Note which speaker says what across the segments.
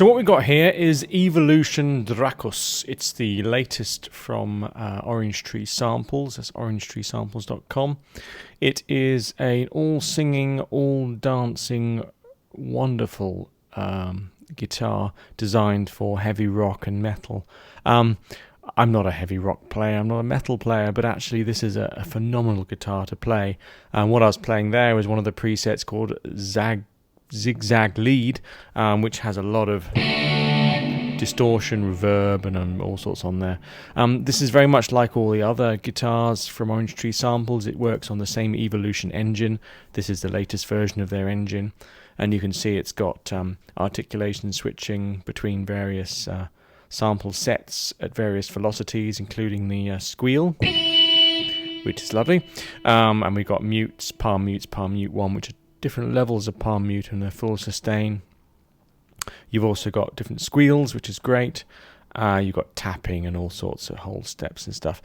Speaker 1: So what we've got here is Evolution Dracus. It's the latest from Orangetree Samples. That's orangetreesamples.com. It is an all-singing, all-dancing, wonderful guitar designed for heavy rock and metal. I'm not a heavy rock player, I'm not a metal player, but actually this is a phenomenal guitar to play. What I was playing there was one of the presets called Zigzag Lead, which has a lot of distortion, reverb, and all sorts on there. This is very much like all the other guitars from Orangetree Samples. It works on the same Evolution engine. This is the latest version of their engine, and you can see it's got articulation switching between various sample sets at various velocities, including the squeal, which is lovely. And we've got mutes, palm mute 1, which are different levels of palm mute and a full sustain. You've also got different squeals, which is great. You've got tapping and all sorts of whole steps and stuff.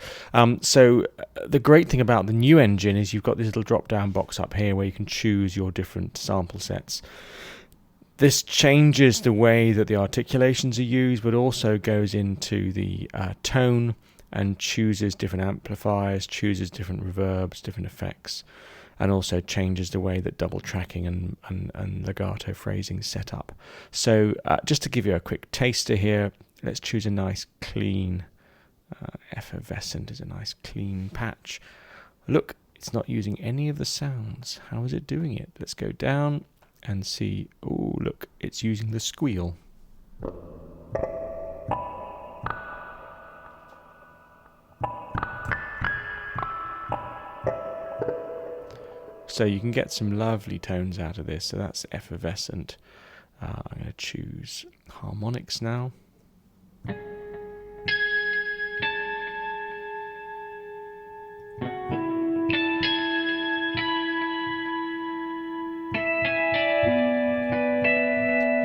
Speaker 1: So the great thing about the new engine is you've got this little drop-down box up here where you can choose your different sample sets. This changes the way that the articulations are used, but also goes into the tone and chooses different amplifiers, chooses different reverbs, different effects, and also changes the way that double tracking and legato phrasing is set up. So just to give you a quick taster here, let's choose a nice clean, effervescent is a nice clean patch. Look, it's not using any of the sounds. How is it doing it? Let's go down and see. Oh, look, it's using the squeal. So you can get some lovely tones out of this. So that's effervescent. I'm going to choose harmonics now. You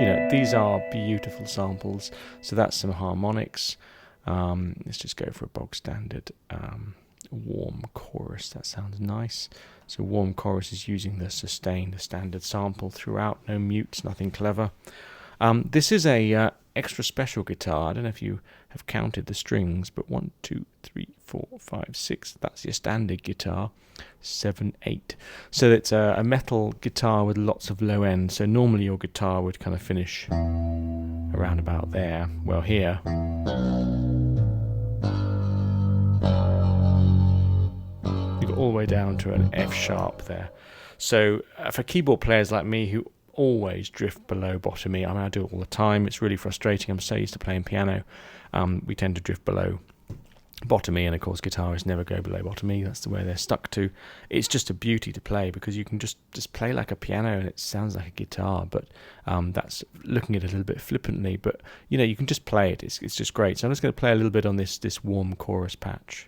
Speaker 1: know, these are beautiful samples. So that's some harmonics. Let's just go for a bog standard warm chorus. That sounds nice. So warm chorus is using the sustain, the standard sample throughout, no mutes, nothing clever. This is a extra special guitar. I don't know if you have counted the strings, but 1, 2, 3, 4, 5, 6. That's your standard guitar. 7, 8. So it's a metal guitar with lots of low end. So normally your guitar would kind of finish around about there. Well, here all the way down to an F sharp there. So for keyboard players like me who always drift below bottom E, I mean I do it all the time, it's really frustrating, I'm so used to playing piano, we tend to drift below bottom E, and of course guitarists never go below bottom E, that's the way they're stuck to. It's just a beauty to play because you can just play like a piano and it sounds like a guitar, but that's looking at it a little bit flippantly, but you know, you can just play it, it's just great. So I'm just going to play a little bit on this warm chorus patch.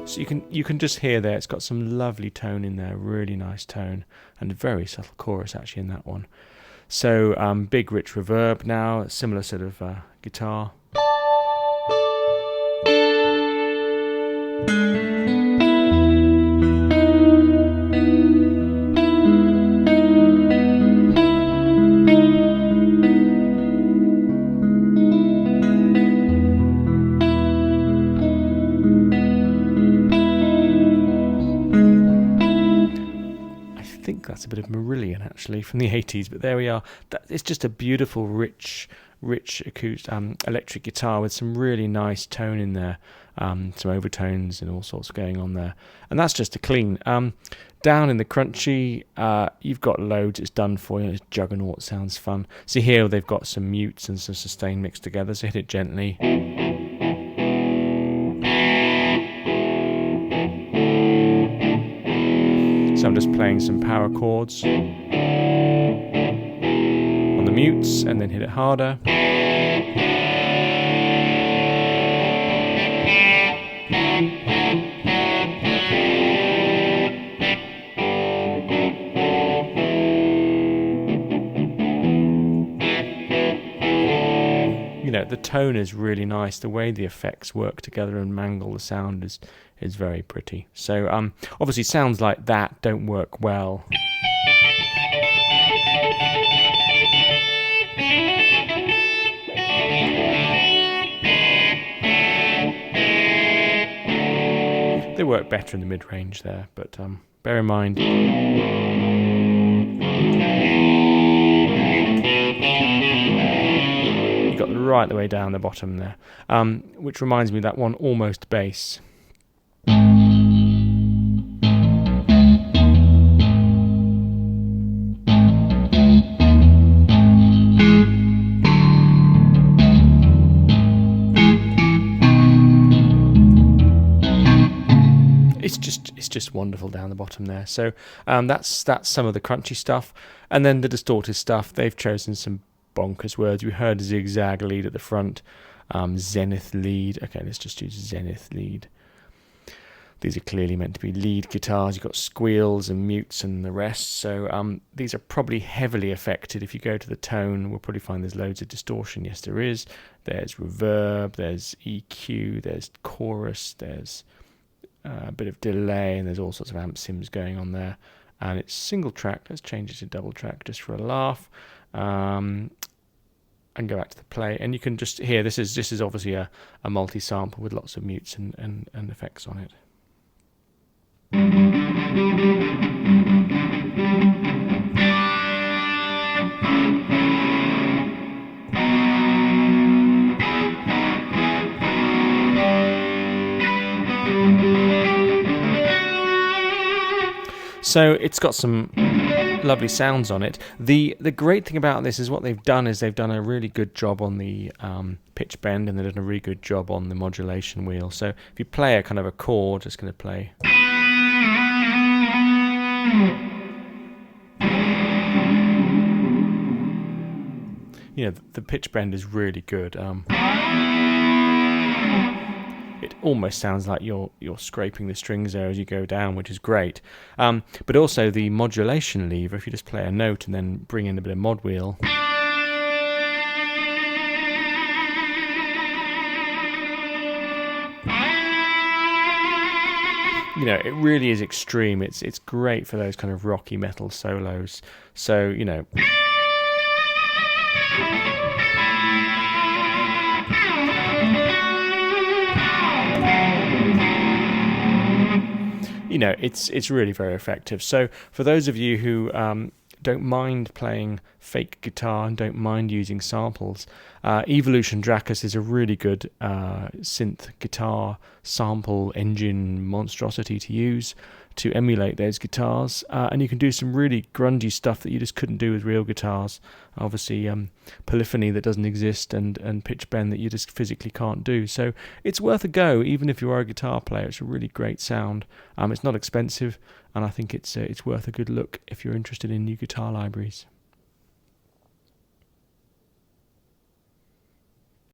Speaker 1: So you can just hear there, it's got some lovely tone in there, really nice tone, and a very subtle chorus actually in that one. So big rich reverb now, similar sort of guitar. I think that's a bit of Marillion actually from the 80s, but there we are. It's just a beautiful, rich acoustic, electric guitar with some really nice tone in there, some overtones and all sorts going on there. And that's just a clean. Down in the crunchy, you've got loads. It's done for you. It's Juggernaut, sounds fun. See here they've got some mutes and some sustain mixed together, so hit it gently. So I'm just playing some power chords on the mutes and then hit it harder. tone is really nice. The way the effects work together and mangle the sound is very pretty. So obviously sounds like that don't work well. They work better in the mid-range there, but bear in mind you got right the way down the bottom there, which reminds me of that one almost bass. It's just wonderful down the bottom there. So that's some of the crunchy stuff, and then the distorted stuff. They've chosen some bonkers words. We heard zigzag lead at the front, zenith lead. Okay, let's just use zenith lead. These are clearly meant to be lead guitars. You've got squeals and mutes and the rest. So these are probably heavily affected. If you go to the tone, we'll probably find there's loads of distortion. Yes, there is. There's reverb, there's EQ, there's chorus, there's a bit of delay, and there's all sorts of amp sims going on there. And it's single track. Let's change it to double track just for a laugh. And go back to the play, and you can just hear this is obviously a multi-sample with lots of mutes and effects on it. So it's got some lovely sounds on it. The great thing about this is what they've done is they've done a really good job on the pitch bend, and they've done a really good job on the modulation wheel. So if you play a kind of a chord, it's going to play. You know, the pitch bend is really good. It almost sounds like you're scraping the strings there as you go down, which is great. But also the modulation lever, if you just play a note and then bring in a bit of mod wheel. You know, it really is extreme. It's great for those kind of rocky metal solos. So, you know. You know, it's really very effective. So for those of you who don't mind playing fake guitar and don't mind using samples, Evolution Dracus is a really good synth guitar sample engine monstrosity to use to emulate those guitars, and you can do some really grungy stuff that you just couldn't do with real guitars. Obviously polyphony that doesn't exist, and pitch bend that you just physically can't do. So it's worth a go, even if you are a guitar player. It's a really great sound. It's not expensive, and I think it's worth a good look if you're interested in new guitar libraries.